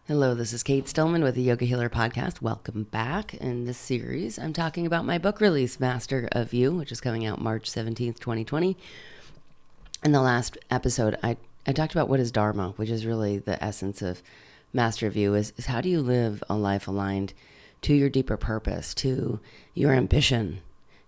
Hello, this is Cate Stillman with the Yogahealer podcast. Welcome back. In this series, I'm talking about my book release, Master of You, which is coming out March 17th, 2020. In the last episode, I talked about what is Dharma, which is really the essence of Master of You, is how do you live a life aligned to your deeper purpose, to your ambition,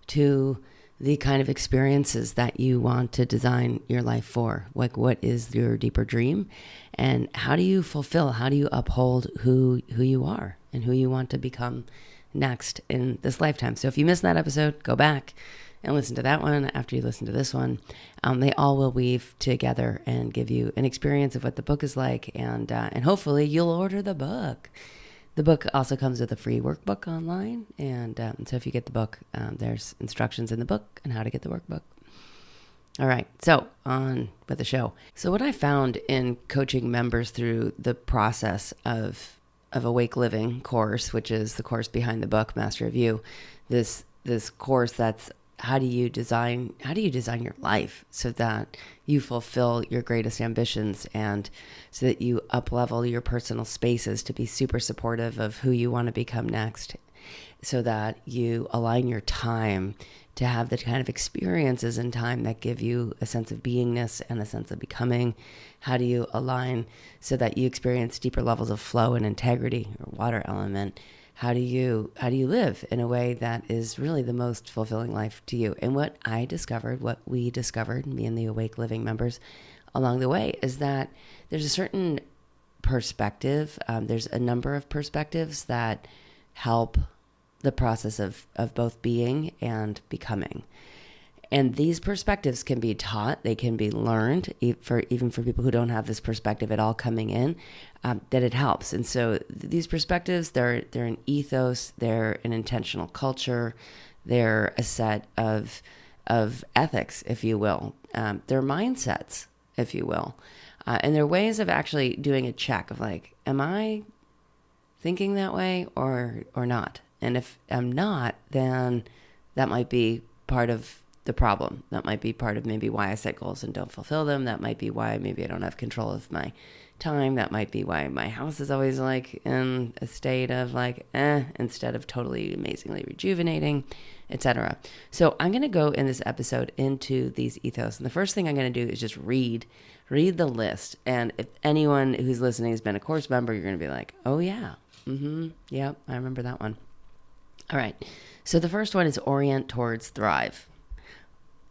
to the kind of experiences that you want to design your life for. Like, what is your deeper dream? And how do you fulfill, how do you uphold who you are and who you want to become next in this lifetime? So if you missed that episode, go back and listen to that one after you listen to this one. They all will weave together and give you an experience of what the book is like, and hopefully you'll order the book. The book also comes with a free workbook online, and so if you get the book, there's instructions in the book on how to get the workbook. All right, so on with the show. So what I found in coaching members through the process of Awake Living course, which is the course behind the book, Master of You, this course that's how do you design your life so that you fulfill your greatest ambitions, and so that you up-level your personal spaces to be super supportive of who you want to become next, so that you align your time to have the kind of experiences in time that give you a sense of beingness and a sense of becoming. How do you align so that you experience deeper levels of flow and integrity, or water element? How do you live in a way that is really the most fulfilling life to you? And what we discovered, me and the Awake Living members along the way, is that there's a certain perspective. There's a number of perspectives that help the process of both being and becoming. And these perspectives can be taught, they can be learned, even for people who don't have this perspective at all coming in, that it helps. And so these perspectives, they're an ethos, they're an intentional culture, they're a set of ethics, if you will. They're mindsets, if you will. And they're ways of actually doing a check of like, am I thinking that way or not? And if I'm not, then that might be part of the problem. That might be part of maybe why I set goals and don't fulfill them. That might be why maybe I don't have control of my time. That might be why my house is always like in a state of like, instead of totally amazingly rejuvenating, etc. So I'm going to go in this episode into these ethos. And the first thing I'm going to do is just read the list. And if anyone who's listening has been a course member, you're going to be like, oh yeah, yep, I remember that one. All right. So the first one is orient towards thrive.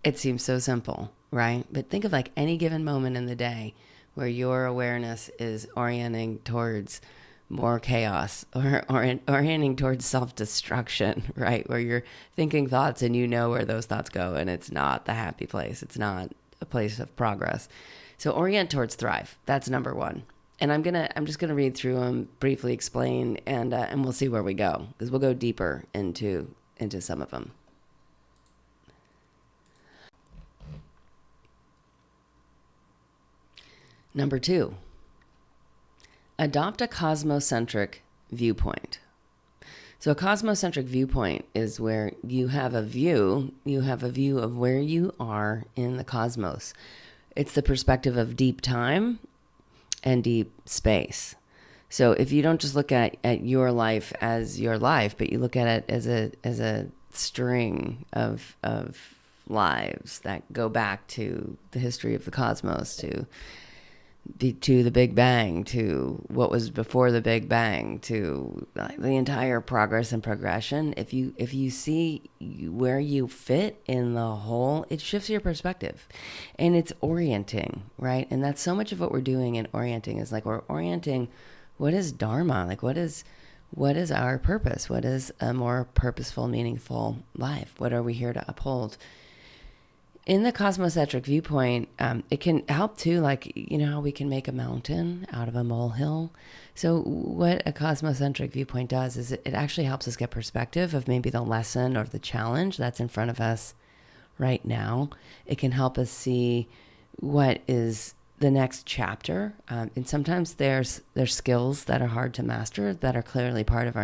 It seems so simple, right? But think of like any given moment in the day where your awareness is orienting towards more chaos, or orienting towards self-destruction, right? Where you're thinking thoughts and you know where those thoughts go, and it's not the happy place. It's not a place of progress. So orient towards thrive. That's number one. And I'm just gonna read through them, briefly explain, and we'll see where we go, because we'll go deeper into some of them. Number 2, adopt a cosmocentric viewpoint. So a cosmocentric viewpoint is where you have a view of where you are in the cosmos. It's the perspective of deep time and deep space. So if you don't just look at your life as your life, but you look at it as a string of lives that go back to the history of the cosmos, to the Big Bang, to what was before the Big Bang, to the entire progress and progression. If you see where you fit in the whole, it shifts your perspective, and it's orienting, right? And that's so much of what we're doing in orienting, is like we're orienting what is Dharma, like what is our purpose, what is a more purposeful, meaningful life, what are we here to uphold. In the cosmocentric viewpoint, it can help too, like, you know how we can make a mountain out of a molehill? So what a cosmocentric viewpoint does is it actually helps us get perspective of maybe the lesson or the challenge that's in front of us right now. It can help us see what is the next chapter. And sometimes there's skills that are hard to master that are clearly part of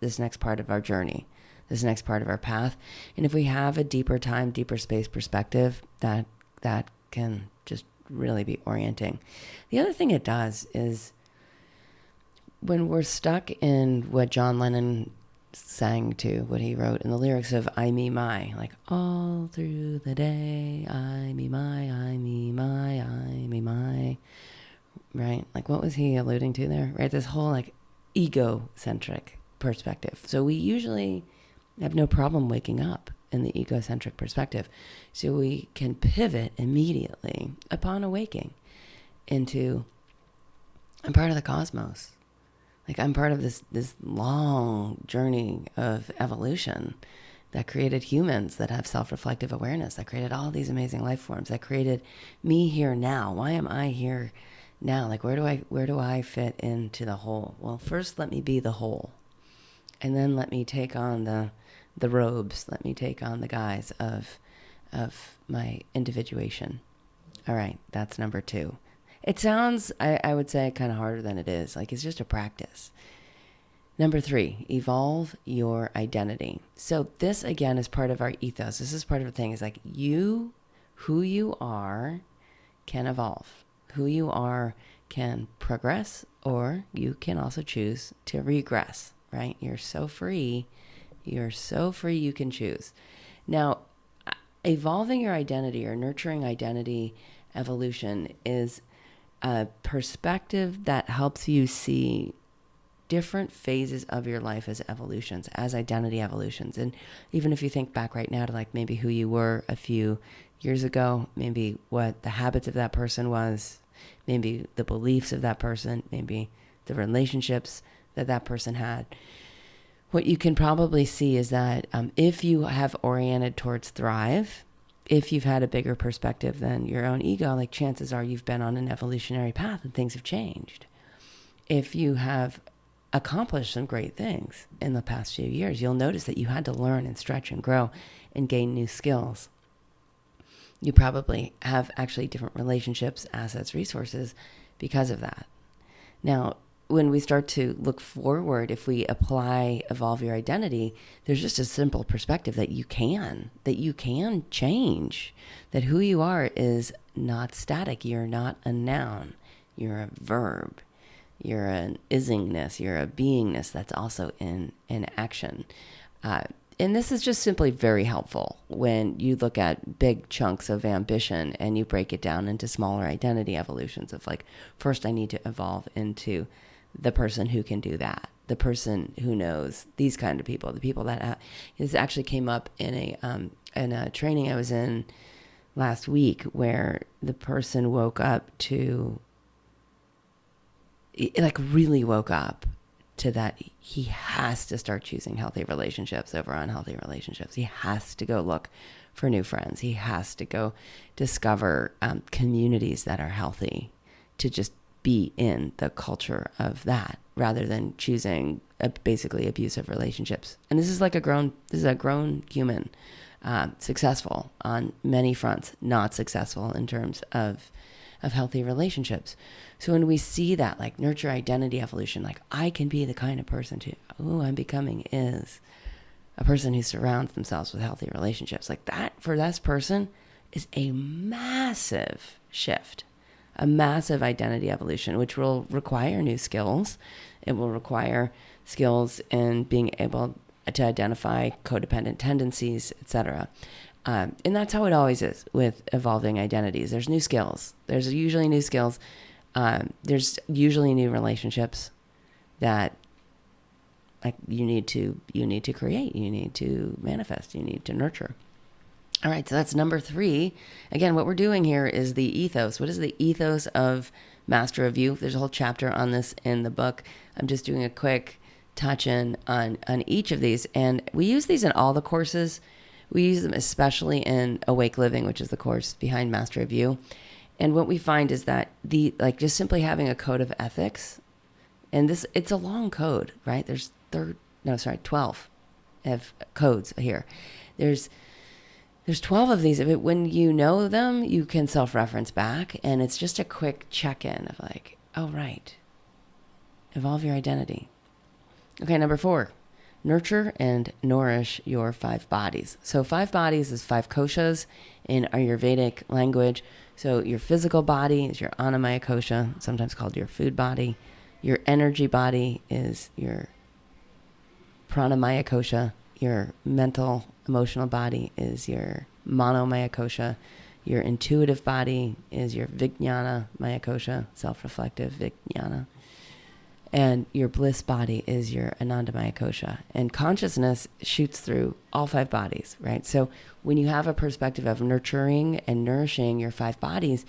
this next part of our journey, this next part of our path. And if we have a deeper time, deeper space perspective, that can just really be orienting. The other thing it does is when we're stuck in what John Lennon sang to, what he wrote in the lyrics of I, me, my, like all through the day, I, me, my, I, me, my, I, me, my, right? Like what was he alluding to there, right? This whole like egocentric perspective. So we usually have no problem waking up in the egocentric perspective. So we can pivot immediately upon awaking into I'm part of the cosmos. Like I'm part of this long journey of evolution that created humans that have self-reflective awareness, that created all these amazing life forms, that created me here now. Why am I here now? Like where do I fit into the whole? Well, first let me be the whole. And then let me take on the robes. Let me take on the guise of my individuation. All right, that's number 2. It sounds, I would say, kind of harder than it is. Like it's just a practice. Number 3, evolve your identity. So this, again, is part of our ethos. This is part of the thing. Is like you, who you are, can evolve. Who you are can progress, or you can also choose to regress, right? You're so free. You're so free you can choose. Now, evolving your identity or nurturing identity evolution is a perspective that helps you see different phases of your life as evolutions, as identity evolutions. And even if you think back right now to like maybe who you were a few years ago, maybe what the habits of that person was, maybe the beliefs of that person, maybe the relationships that that person had. What you can probably see is that if you have oriented towards thrive, if you've had a bigger perspective than your own ego, like chances are you've been on an evolutionary path and things have changed. If you have accomplished some great things in the past few years, you'll notice that you had to learn and stretch and grow and gain new skills. You probably have actually different relationships, assets, resources because of that. Now, when we start to look forward, if we apply evolve your identity, there's just a simple perspective that you can change, that who you are is not static. You're not a noun. You're a verb. You're an isingness. You're a beingness that's also in action. And this is just simply very helpful when you look at big chunks of ambition and you break it down into smaller identity evolutions of like, first I need to evolve into the person who can do that, the person who knows these kind of people, the people that this actually came up in a training I was in last week where the person woke up to, like really woke up to that he has to start choosing healthy relationships over unhealthy relationships. He has to go look for new friends. He has to go discover communities that are healthy to just be in the culture of that rather than choosing basically abusive relationships. And this is a grown human, successful on many fronts, not successful in terms of healthy relationships. So when we see that, like nurture identity evolution, like I can be the kind of person I'm becoming is a person who surrounds themselves with healthy relationships. Like that for this person is a massive shift. A massive identity evolution, which will require new skills. It will require skills in being able to identify codependent tendencies, etc. And that's how it always is with evolving identities. There's new skills. There's usually new skills. There's usually new relationships that like you need to create, you need to manifest, you need to nurture. All right, so that's number 3. Again, what we're doing here is the ethos. What is the ethos of Master of You? There's a whole chapter on this in the book. I'm just doing a quick touch in on each of these. And we use these in all the courses. We use them especially in Awake Living, which is the course behind Master of You. And what we find is that just simply having a code of ethics, and it's a long code, right? There's 12 of codes here. There's 12 of these. When you know them, you can self-reference back, and it's just a quick check-in of like, oh, right. Evolve your identity. Okay, number 4, nurture and nourish your 5 bodies. So 5 bodies is 5 koshas in Ayurvedic language. So your physical body is your Annamaya kosha, sometimes called your food body. Your energy body is your pranamaya kosha. Your mental, emotional body is your manomaya kosha. Your intuitive body is your vijnana maya kosha, self-reflective vijnana. And your bliss body is your anandamaya kosha. And consciousness shoots through all 5 bodies, right? So when you have a perspective of nurturing and nourishing your 5 bodies,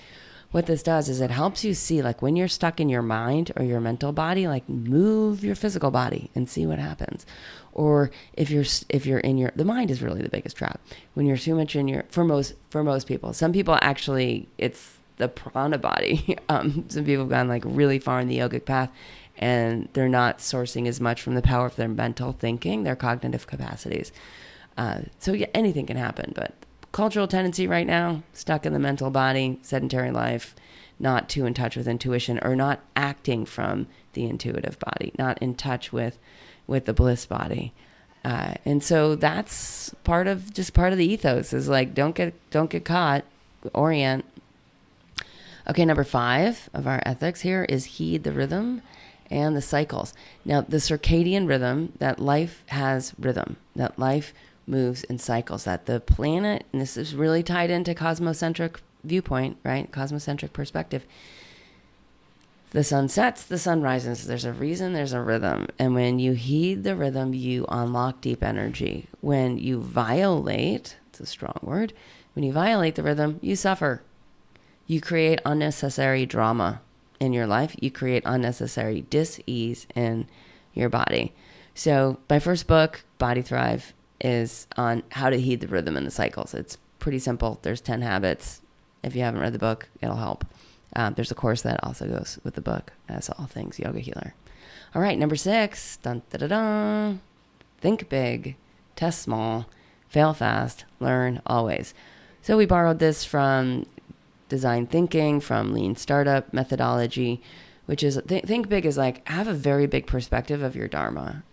what this does is it helps you see, like when you're stuck in your mind or your mental body, like move your physical body and see what happens. Or if you're in your, the mind is really the biggest trap. When you're too much in your, for most people, some people actually, it's the prana body. Some people have gone like really far in the yogic path, and they're not sourcing as much from the power of their mental thinking, their cognitive capacities. So yeah, anything can happen, but cultural tendency right now, stuck in the mental body, sedentary life, not too in touch with intuition, or not acting from the intuitive body, not in touch with the bliss body. And so that's part of the ethos is like, don't get caught, orient. Okay, number 5 of our ethics here is heed the rhythm and the cycles. Now, the circadian rhythm, that life has rhythm, that life moves in cycles, that the planet, and this is really tied into cosmocentric viewpoint, right? Cosmocentric perspective. The sun sets, the sun rises. There's a reason, there's a rhythm. And when you heed the rhythm, you unlock deep energy. When you violate, it's a strong word, when you violate the rhythm, you suffer. You create unnecessary drama in your life. You create unnecessary dis-ease in your body. So my first book, Body Thrive, is on how to heed the rhythm and the cycles. It's pretty simple. There's 10 habits. If you haven't read the book, it'll help. There's a course that also goes with the book, as all things Yogahealer. All right, number 6, dun, da, da, da. Think big, test small, fail fast, learn always. So we borrowed this from design thinking, from lean startup methodology, which is think big is like have a very big perspective of your Dharma.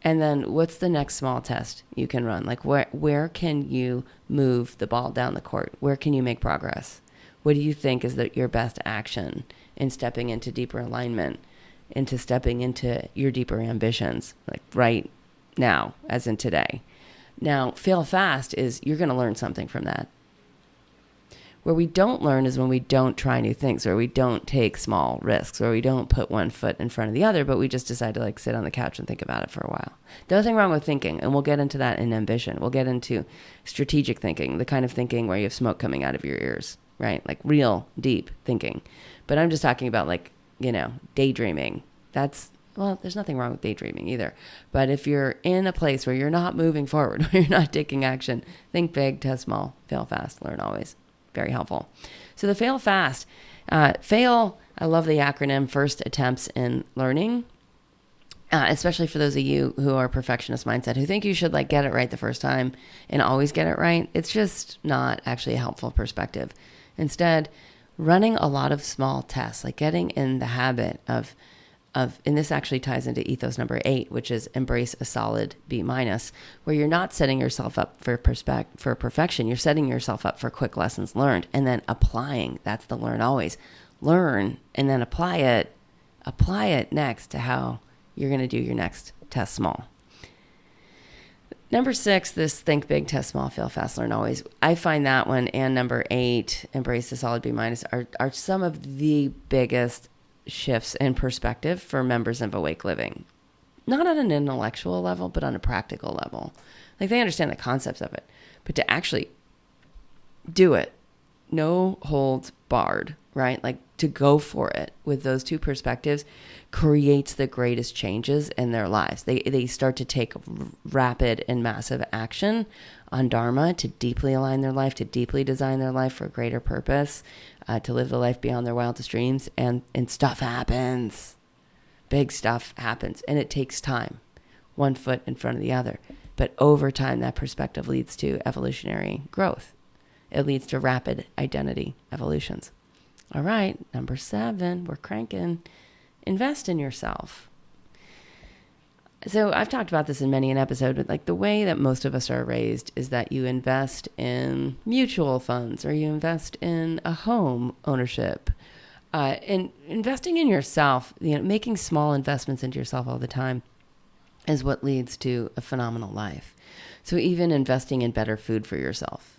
And then what's the next small test you can run? Like where can you move the ball down the court? Where can you make progress? What do you think is your best action in stepping into deeper alignment, into stepping into your deeper ambitions, like right now, as in today? Now, fail fast is you're going to learn something from that. Where we don't learn is when we don't try new things, or we don't take small risks, or we don't put one foot in front of the other, but we just decide to like sit on the couch and think about it for a while. Nothing wrong with thinking, and we'll get into that in ambition. We'll get into strategic thinking, the kind of thinking where you have smoke coming out of your ears, right? Like real deep thinking. But I'm just talking about like, daydreaming. There's nothing wrong with daydreaming either. But if you're in a place where you're not moving forward, where you're not taking action, think big, test small, fail fast, learn always. Very helpful. So the fail fast. Fail, I love the acronym, first attempts in learning, especially for those of you who are perfectionist mindset, who think you should like get it right the first time and always get it right. It's just not actually a helpful perspective. Instead, running a lot of small tests, like getting in the habit of, and this actually ties into ethos number 8, which is embrace a solid B-, where you're not setting yourself up for perfection. You're setting yourself up for quick lessons learned and then applying. That's the learn always. Learn and then apply it next to how you're going to do your next test small. Number 6, this think big, test small, fail fast, learn always. I find that one and number 8, embrace a solid B- are some of the biggest shifts in perspective for members of Awake Living. Not on an intellectual level, but on a practical level. Like they understand the concepts of it, but to actually do it, no holds barred, right? Like to go for it with those two perspectives creates the greatest changes in their lives. They start to take rapid and massive action on Dharma to deeply align their life, to deeply design their life for a greater purpose, to live the life beyond their wildest dreams. And stuff happens. Big stuff happens. And it takes time. One foot in front of the other. But over time, that perspective leads to evolutionary growth. It leads to rapid identity evolutions. All right, number 7, we're cranking. Invest in yourself. So I've talked about this in many an episode, but like the way that most of us are raised is that you invest in mutual funds or you invest in a home ownership. And investing in yourself, making small investments into yourself all the time is what leads to a phenomenal life. So even investing in better food for yourself,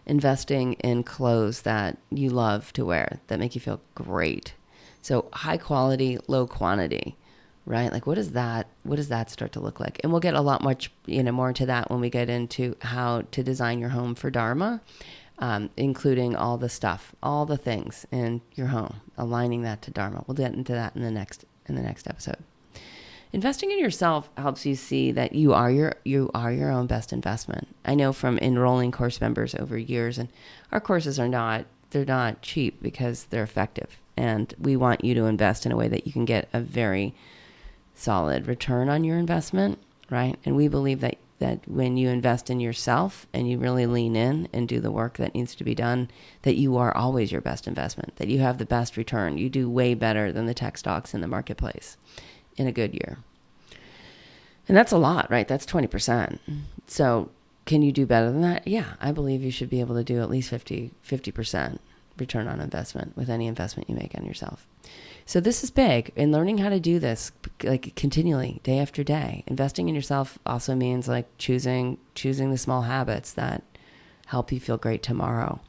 investing in clothes that you love to wear, that make you feel great. So high quality, low quantity, right? Like what does that start to look like? And we'll get a lot much, more into that when we get into how to design your home for Dharma, including all the stuff, all the things in your home, aligning that to Dharma. We'll get into that in the next episode. Investing in yourself helps you see that you are your own best investment. I know from enrolling course members over years, and our courses they're not cheap because they're effective. And we want you to invest in a way that you can get a very solid return on your investment, right? And we believe that when you invest in yourself and you really lean in and do the work that needs to be done, that you are always your best investment, that you have the best return. You do way better than the tech stocks in the marketplace in a good year. And that's a lot, right? That's 20%. So can you do better than that? Yeah, I believe you should be able to do at least 50% return on investment with any investment you make on yourself. So this is big, and learning how to do this like continually, day after day. Investing in yourself also means like choosing the small habits that help you feel great tomorrow.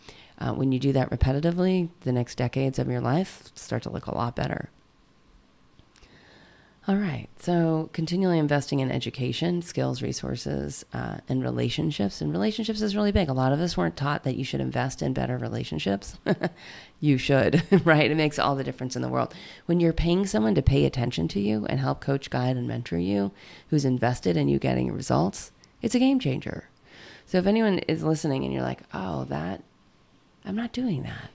When you do that repetitively, the next decades of your life start to look a lot better. All right, so continually investing in education, skills, resources, and relationships. And relationships is really big. A lot of us weren't taught that you should invest in better relationships. You should, right? It makes all the difference in the world. When you're paying someone to pay attention to you and help coach, guide, and mentor you, who's invested in you getting results, it's a game changer. So if anyone is listening and you're like, oh, I'm not doing that.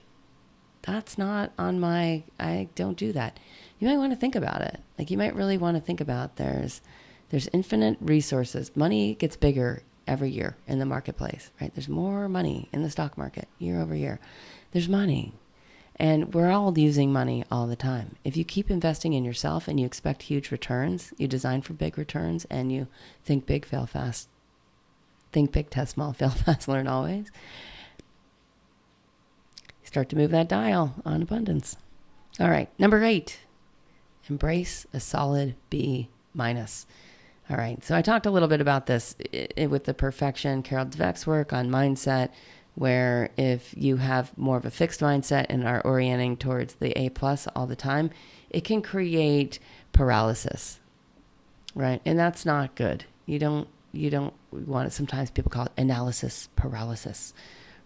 That's not on I don't do that. You might want to think about it. Like you might really want to think about there's infinite resources. Money gets bigger every year in the marketplace, right? There's more money in the stock market year over year. There's money. And we're all using money all the time. If you keep investing in yourself and you expect huge returns, you design for big returns, and you think big, fail fast. Think big, test small, fail fast, learn always. Start to move that dial on abundance. All right, number 8. Embrace a solid B-. All right, so I talked a little bit about this with the Perfection, Carol Dweck's work on mindset, where if you have more of a fixed mindset and are orienting towards the A+ all the time, it can create paralysis, right? And that's not good. You don't want it. Sometimes people call it analysis paralysis,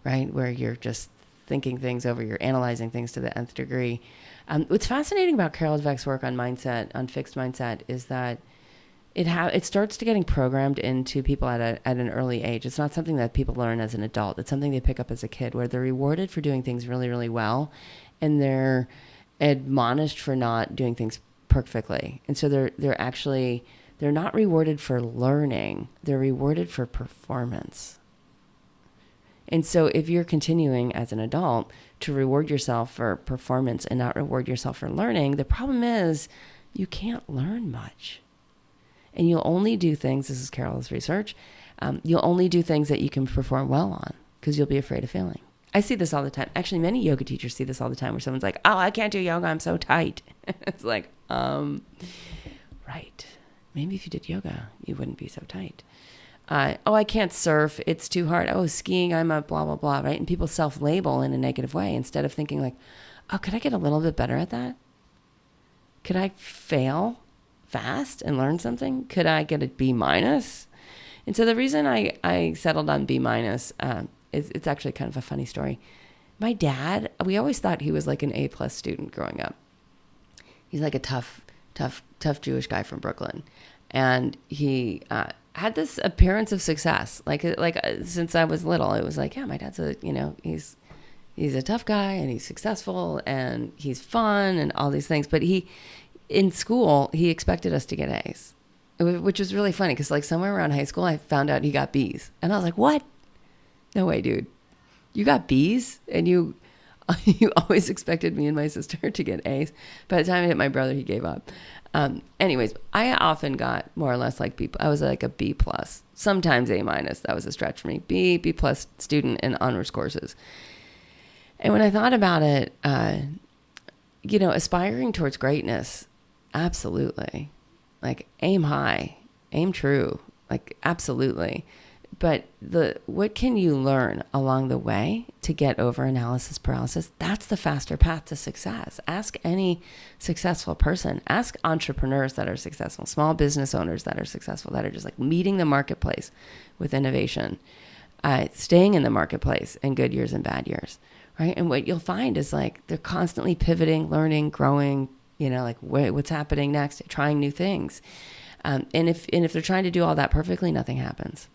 right? Where you're just thinking things over, you're analyzing things to the nth degree. What's fascinating about Carol Dweck's work on mindset, on fixed mindset, is that it starts to getting programmed into people at an early age. It's not something that people learn as an adult. It's something they pick up as a kid, where they're rewarded for doing things really, really well, and they're admonished for not doing things perfectly. And so they're not rewarded for learning. They're rewarded for performance. And so if you're continuing as an adult to reward yourself for performance and not reward yourself for learning, the problem is you can't learn much. And you'll only do things, this is Carol's research, you'll only do things that you can perform well on because you'll be afraid of failing. I see this all the time. Actually, many yoga teachers see this all the time, where someone's like, oh, I can't do yoga, I'm so tight. It's like, right. Maybe if you did yoga, you wouldn't be so tight. I can't surf, it's too hard. Oh, skiing, I'm a blah, blah, blah, right? And people self-label in a negative way instead of thinking like, oh, could I get a little bit better at that? Could I fail fast and learn something? Could I get a B-? And so the reason I settled on B- is it's actually kind of a funny story. My dad, we always thought he was like an A+ student growing up. He's like a tough Jewish guy from Brooklyn. And he had this appearance of success. Like since I was little, it was like, yeah, my dad's he's a tough guy and he's successful and he's fun and all these things. But in school, he expected us to get A's, which was really funny because like somewhere around high school, I found out he got B's. And I was like, what? No way, dude. You got B's and you always expected me and my sister to get A's. By the time I hit my brother, he gave up. Anyways, I often got more or less like B. I was like a B+, sometimes A-. That was a stretch for me. B+ student in honors courses. And when I thought about it, aspiring towards greatness, absolutely. Like, aim high, aim true, like, absolutely. But what can you learn along the way to get over analysis paralysis? That's the faster path to success. Ask any successful person. Ask entrepreneurs that are successful, small business owners that are successful, that are just like meeting the marketplace with innovation, staying in the marketplace in good years and bad years, right? And what you'll find is like they're constantly pivoting, learning, growing, like what's happening next, trying new things. And if they're trying to do all that perfectly, nothing happens.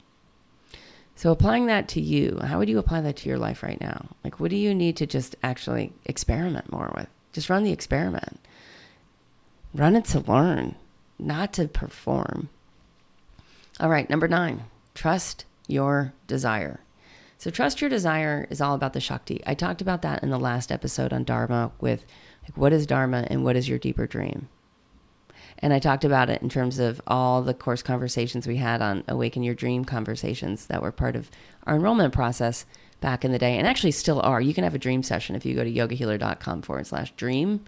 So applying that to you, how would you apply that to your life right now? Like, what do you need to just actually experiment more with? Just run the experiment. Run it to learn, not to perform. All right, number 9, trust your desire. So trust your desire is all about the Shakti. I talked about that in the last episode on Dharma with like, what is Dharma and what is your deeper dream? And I talked about it in terms of all the course conversations we had on Awaken Your Dream conversations that were part of our enrollment process back in the day, and actually still are. You can have a dream session if you go to yogahealer.com/dream.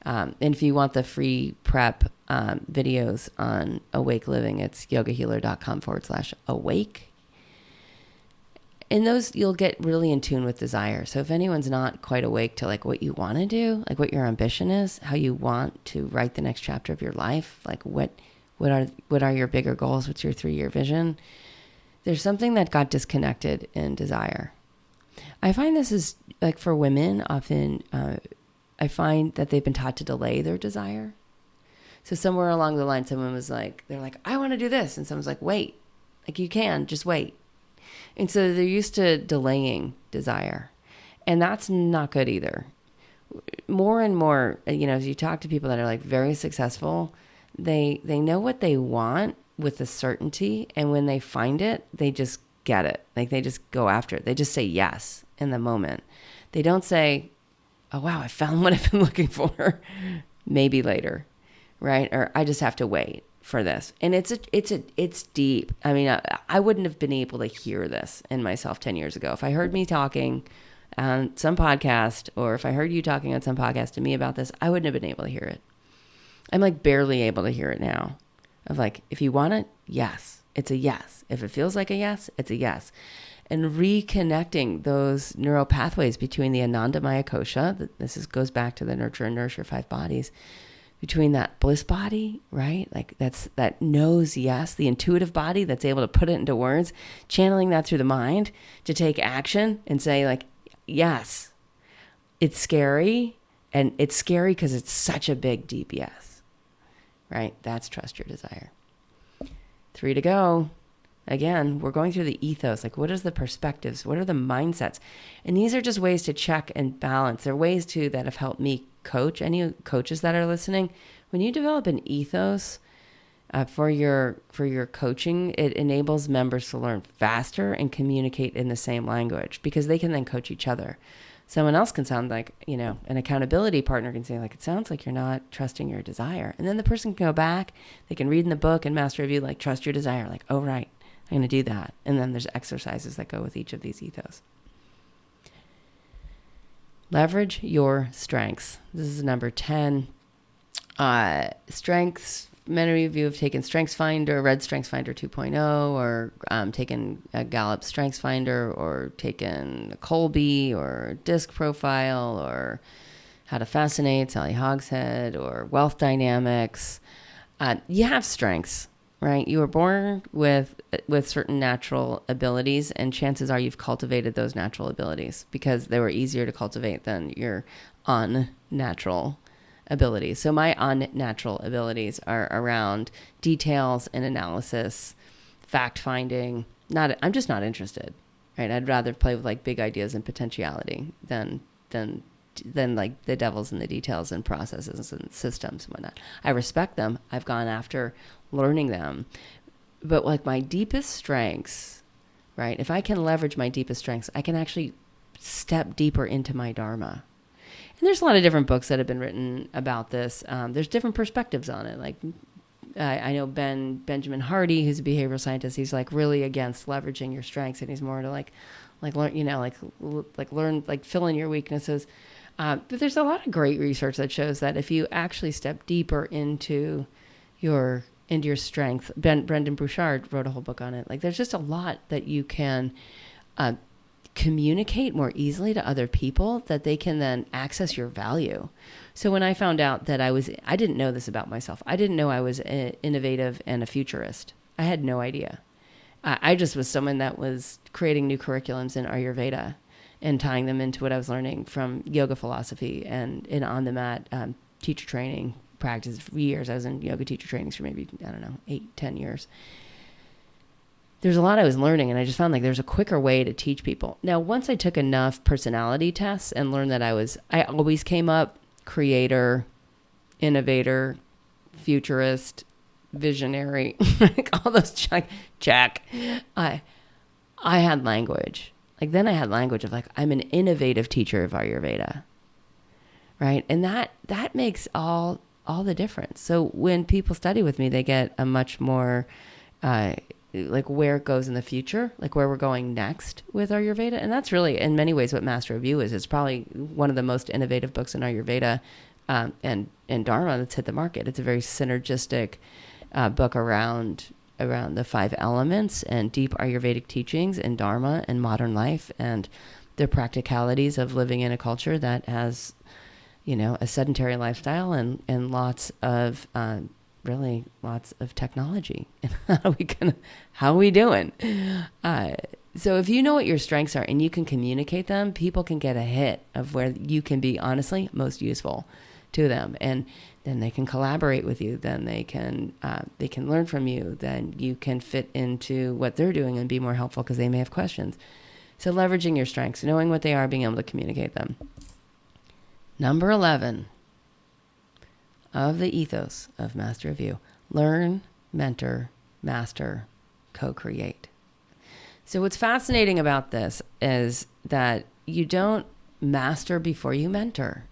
And if you want the free prep videos on awake living, it's yogahealer.com/awake. In those, you'll get really in tune with desire. So if anyone's not quite awake to like what you want to do, like what your ambition is, how you want to write the next chapter of your life, like what are your bigger goals? What's your 3-year vision? There's something that got disconnected in desire. I find this is like for women often, I find that they've been taught to delay their desire. So somewhere along the line, someone was like, they're like, I want to do this. And someone's like, wait, like you can, just wait. And so they're used to delaying desire. And that's not good either. More and more, as you talk to people that are like very successful, they know what they want with a certainty. And when they find it, they just get it. Like they just go after it. They just say yes in the moment. They don't say, oh, wow, I found what I've been looking for. Maybe later, right? Or I just have to wait for this. And it's deep. I mean, I wouldn't have been able to hear this in myself 10 years ago. If I heard me talking on some podcast, or if I heard you talking on some podcast to me about this, I wouldn't have been able to hear it. I'm like barely able to hear it now. Of like, if you want it, yes, it's a yes. If it feels like a yes, it's a yes. And reconnecting those neural pathways between the Ananda Maya Kosha, goes back to the nurture and nurture 5 bodies, between that bliss body, right? Like that knows yes, the intuitive body that's able to put it into words, channeling that through the mind to take action and say like, yes, it's scary. And it's scary because it's such a big, deep yes, right? That's trust your desire. 3 to go. Again, we're going through the ethos. Like, what is the perspectives? What are the mindsets? And these are just ways to check and balance. They're ways, too, that have helped me coach. Any coaches that are listening, when you develop an ethos for your coaching, it enables members to learn faster and communicate in the same language because they can then coach each other. Someone else can sound like, an accountability partner can say, like, it sounds like you're not trusting your desire. And then the person can go back. They can read in the book and master review, like, trust your desire. Like, oh, right. I'm going to do that. And then there's exercises that go with each of these ethos. Leverage your strengths. This is number 10. Strengths. Many of you have taken StrengthsFinder, read StrengthsFinder 2.0, or taken a Gallup StrengthsFinder, or taken Colby, or Disc Profile, or How to Fascinate, Sally Hogshead, or Wealth Dynamics. You have strengths. Right? You were born with certain natural abilities, and chances are you've cultivated those natural abilities because they were easier to cultivate than your unnatural abilities. So my unnatural abilities are around details and analysis, fact finding. I'm just not interested. Right? I'd rather play with like big ideas and potentiality than like the devil's in the details and processes and systems and whatnot. I respect them. I've gone after learning them. But like my deepest strengths, right? If I can leverage my deepest strengths, I can actually step deeper into my Dharma. And there's a lot of different books that have been written about this. There's different perspectives on it. Like I know Benjamin Hardy, who's a behavioral scientist, he's like really against leveraging your strengths, and he's more to like learn, learn, like fill in your weaknesses. But there's a lot of great research that shows that if you actually step deeper into your strength, Brendan Bouchard wrote a whole book on it. Like, there's just a lot that you can communicate more easily to other people, that they can then access your value. So when I found out that I didn't know this about myself. I didn't know I was innovative and a futurist. I had no idea. I just was someone that was creating new curriculums in Ayurveda and tying them into what I was learning from yoga philosophy and in on the mat teacher training practice for years. I was in yoga teacher trainings for maybe, 8-10 years. There's a lot I was learning, and I just found like there's a quicker way to teach people. Now, once I took enough personality tests and learned that I always came up creator, innovator, futurist, visionary, like all those check. I had language. Like, then I had language of like, I'm an innovative teacher of Ayurveda. Right? And that makes all the difference. So when people study with me, they get a much more like where it goes in the future, like where we're going next with Ayurveda. And that's really, in many ways, what Master of You is. It's probably one of the most innovative books in Ayurveda and Dharma that's hit the market. It's a very synergistic book around the 5 elements and deep Ayurvedic teachings and Dharma and modern life and the practicalities of living in a culture that has, a sedentary lifestyle and lots of really lots of technology. And how are we doing? So if you know what your strengths are and you can communicate them, people can get a hit of where you can be honestly most useful to them. And then they can collaborate with you. Then they can learn from you. Then you can fit into what they're doing and be more helpful because they may have questions. So leveraging your strengths, knowing what they are, being able to communicate them. Number 11 of the ethos of Master of You: learn, mentor, master, co-create. So what's fascinating about this is that you don't master before you mentor,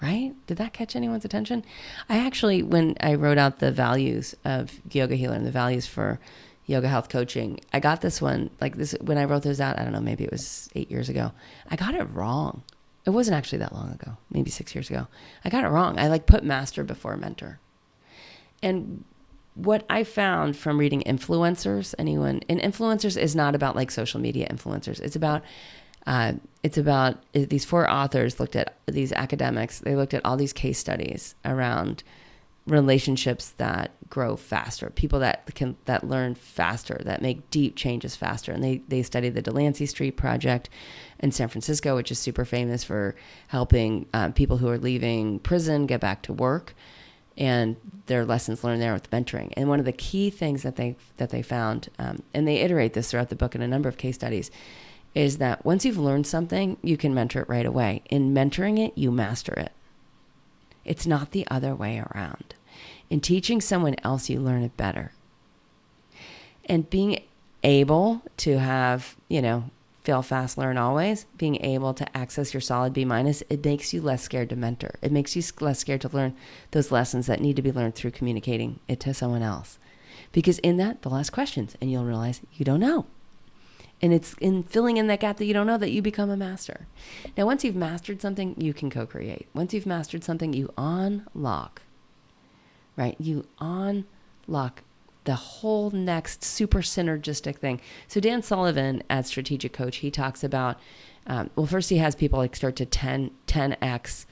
right? Did that catch anyone's attention? I actually, when I wrote out the values of Yogahealer and the values for yoga health coaching, I got this one, like this, when I wrote those out, I don't know, maybe it was 8 years ago. I got it wrong. It wasn't actually that long ago, maybe 6 years ago. I got it wrong. I put master before mentor. And what I found from reading influencers, and influencers is not about like social media influencers. It's about these 4 authors looked at these academics. They looked at all these case studies around relationships that grow faster, people that learn faster, that make deep changes faster. And they studied the Delancey Street Project in San Francisco, which is super famous for helping people who are leaving prison get back to work, and their lessons learned there with mentoring. And one of the key things that they found, and they iterate this throughout the book in a number of case studies, is that once you've learned something, you can mentor it right away. In mentoring it, you master it. It's not the other way around. In teaching someone else, you learn it better. And being able to have, fail fast, learn always, being able to access your solid B-, it makes you less scared to mentor. It makes you less scared to learn those lessons that need to be learned through communicating it to someone else. Because in that, they'll ask questions and you'll realize you don't know. And it's in filling in that gap that you don't know that you become a master. Now, once you've mastered something, you can co-create. Once you've mastered something, you unlock, right? You unlock the whole next super synergistic thing. So Dan Sullivan at Strategic Coach, he talks about, first he has people like start to 10x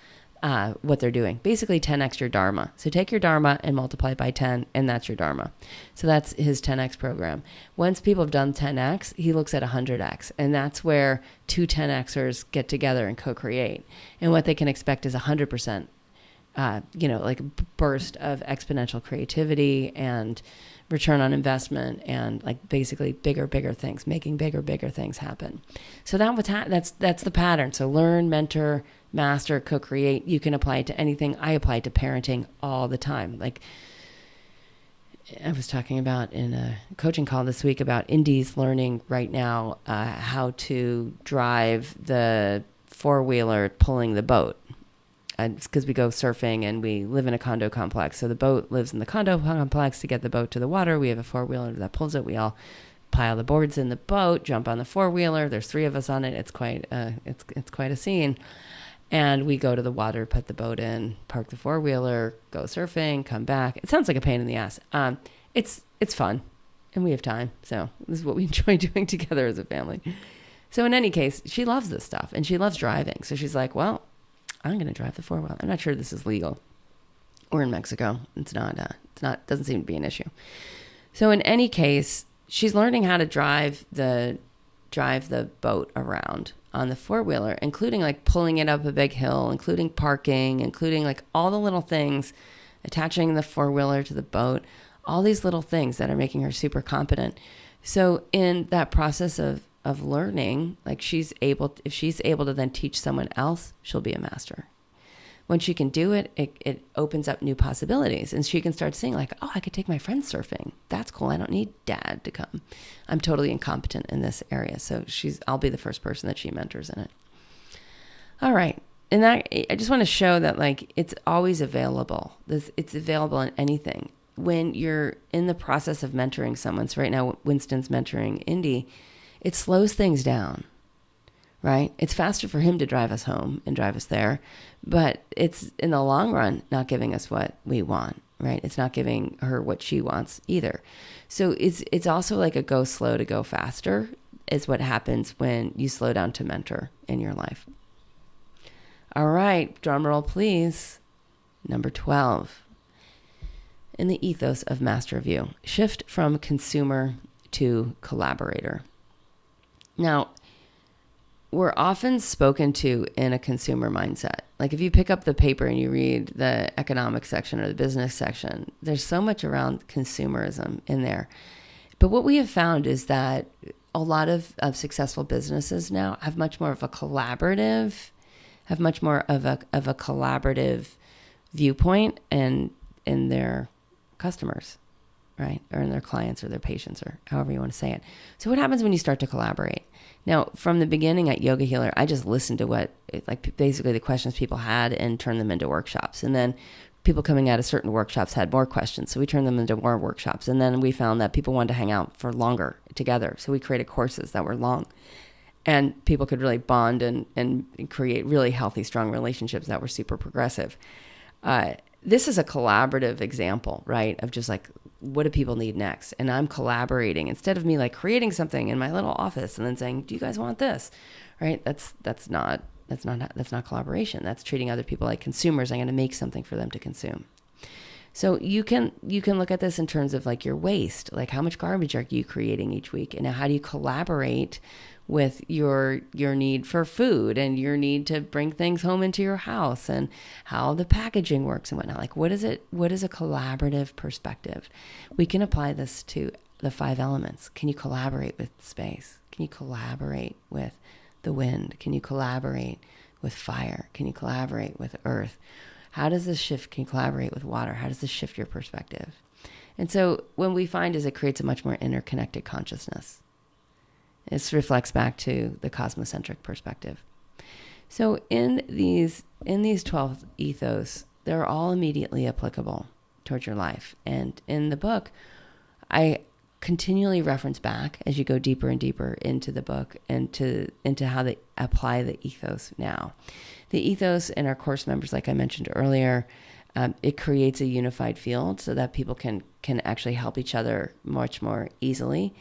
what they're doing. Basically 10x your Dharma. So take your Dharma and multiply it by 10, and that's your Dharma. So that's his 10x program. Once people have done 10x, he looks at 100x, and that's where 2 10xers get together and co-create. And what they can expect is 100%, like a burst of exponential creativity and return on investment, and like basically bigger things, making bigger things happen. So that's the pattern. So learn, mentor, master, co-create. You can apply it to anything. I apply it to parenting all the time. Like I was talking about in a coaching call this week about Indy's learning right now how to drive the 4-wheeler pulling the boat. It's because we go surfing and we live in a condo complex. So the boat lives in the condo complex. To get the boat to the water, we have a 4-wheeler that pulls it. We all pile the boards in the boat, jump on the 4-wheeler. There's 3 of us on it. It's quite a scene. And we go to the water, put the boat in, park the four-wheeler, go surfing, come back. It sounds like a pain in the ass. It's fun, and we have time. So this is what we enjoy doing together as a family. So in any case, she loves this stuff, and she loves driving. So she's like, well, I'm going to drive the four-wheeler. I'm not sure this is legal. Or in Mexico. It's not, doesn't seem to be an issue. So in any case, she's learning how to drive the boat around on the four-wheeler, including like pulling it up a big hill, including parking, including like all the little things, attaching the four-wheeler to the boat, all these little things that are making her super competent. So in that process of learning, like if she's able to then teach someone else, she'll be a master. When she can do it, it opens up new possibilities. And she can start seeing like, oh, I could take my friends surfing. That's cool. I don't need dad to come. I'm totally incompetent in this area. So I'll be the first person that she mentors in it. All right. And that, I just want to show that like, it's always available. It's available in anything. When you're in the process of mentoring someone, so right now Winston's mentoring Indy, it slows things down. Right? It's faster for him to drive us home and drive us there, but it's in the long run not giving us what we want, right? It's not giving her what she wants either. So it's also like a go slow to go faster is what happens when you slow down to mentor in your life. All right, drum roll please. Number 12. In the ethos of Master of You, shift from consumer to collaborator. Now, we're often spoken to in a consumer mindset. Like if you pick up the paper and you read the economic section or the business section, there's so much around consumerism in there. But what we have found is that a lot of successful businesses now have much more of a collaborative viewpoint in their customers, right? Or in their clients or their patients or however you want to say it. So what happens when you start to collaborate? Now, from the beginning at Yogahealer, I just listened to basically the questions people had and turned them into workshops. And then people coming out of certain workshops had more questions. So we turned them into more workshops. And then we found that people wanted to hang out for longer together. So we created courses that were long. And people could really bond and create really healthy, strong relationships that were super progressive. This is a collaborative example, right? Of just like, what do people need next? And I'm collaborating instead of me like creating something in my little office and then saying, do you guys want this? Right? That's not collaboration. That's treating other people like consumers. I'm going to make something for them to consume. So you can look at this in terms of like your waste, like how much garbage are you creating each week? And how do you collaborate with your need for food and your need to bring things home into your house and how the packaging works and whatnot? Like what is a collaborative perspective? We can apply this to the 5 elements. Can you collaborate with space? Can you collaborate with the wind? Can you collaborate with fire? Can you collaborate with earth? How does this shift? Can you collaborate with water? How does this shift your perspective? And so what we find is it creates a much more interconnected consciousness. This reflects back to the cosmocentric perspective. So in these 12 ethos, they're all immediately applicable towards your life. And in the book, I continually reference back as you go deeper and deeper into the book and into how they apply the ethos now. The ethos in our course members, like I mentioned earlier, it creates a unified field so that people can actually help each other much more easily.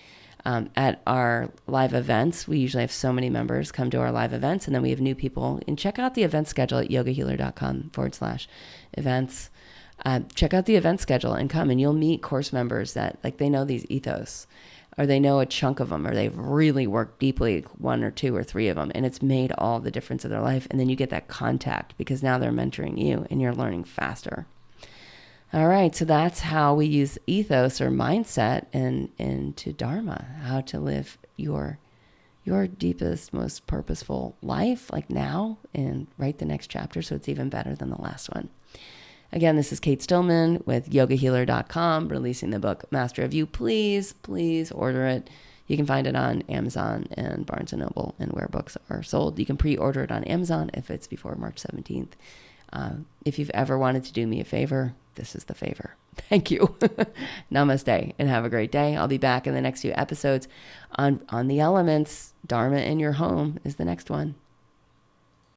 At our live events, we usually have so many members come to our live events, and then we have new people. And check out the event schedule at yogahealer.com/events. Check out the event schedule and come, and you'll meet course members that like they know these ethos, or they know a chunk of them, or they've really worked deeply, 1 or 2 or 3 of them, and it's made all the difference in their life. And then you get that contact because now they're mentoring you and you're learning faster. All right, so that's how we use ethos or mindset into Dharma, how to live your deepest, most purposeful life, like now, and write the next chapter so it's even better than the last one. Again, this is Cate Stillman with yogahealer.com, releasing the book Master of You. Please order it. You can find it on Amazon and Barnes & Noble and where books are sold. You can pre-order it on Amazon if it's before March 17th. If you've ever wanted to do me a favor, this is the favor. Thank you. Namaste and have a great day. I'll be back in the next few episodes on the elements. Dharma in your home is the next one.